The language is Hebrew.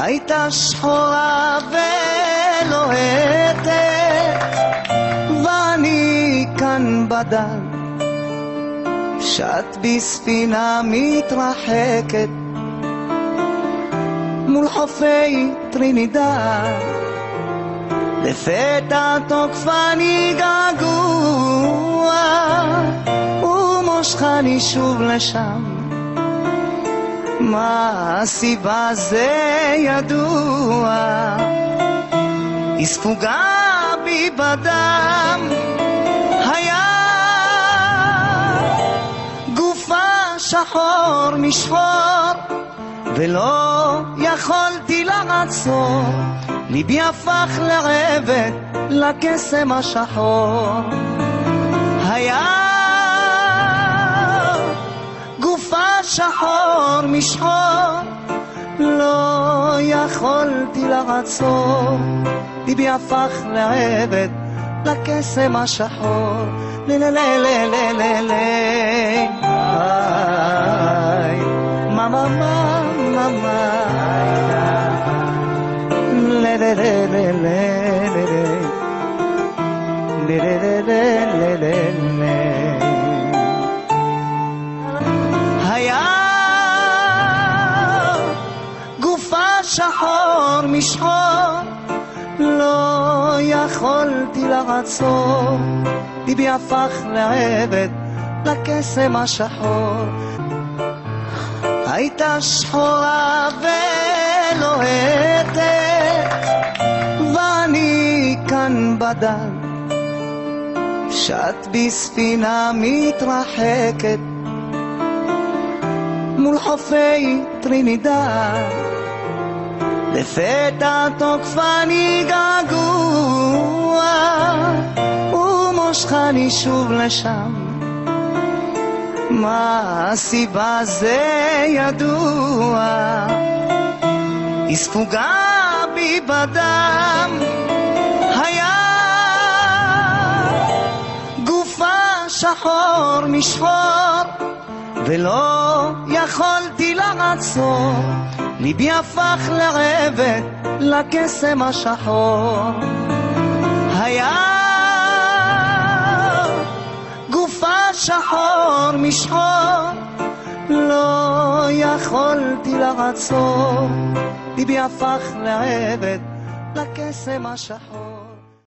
הייתה שחורה ולוהטת, ואני כאן בדל, שט בספינה מתרחקת מול חופי טרינידד. לפתע תוקפני געגוע ומושכני שוב לשם. מה הסיבה זה ידוע, היא ספוגה בי בדם. היה גופה שחור משחור ולא יכולתי לעצור, ליבי הפך לעבד לקסם השחור. היה גופה שחור משחור, לא יכולתי לעצור, ליבי הפך לעבד לקסם השחור. מאמה מאמה היה גופה שחור משחור, לא יכולתי לעצור, ליבי הפך לעבד לקסם השחור. הייתה שחורה ולוהטת, ואני כאן בדל, שט בספינה מתרחקת מול חופי טרינידד. לפתע תוקפני געגוע ומושכני שוב לשם. מה הסיבה זה ידוע, היא ספוגה בי בדם. היה גופה שחור משחור ולא יכולתי לעצור, ליבי הפך לעבד לקסם השחור. היה גופה שחור משחור, לא יכולתי לעצור, ליבי הפך לעבד לקסם השחור.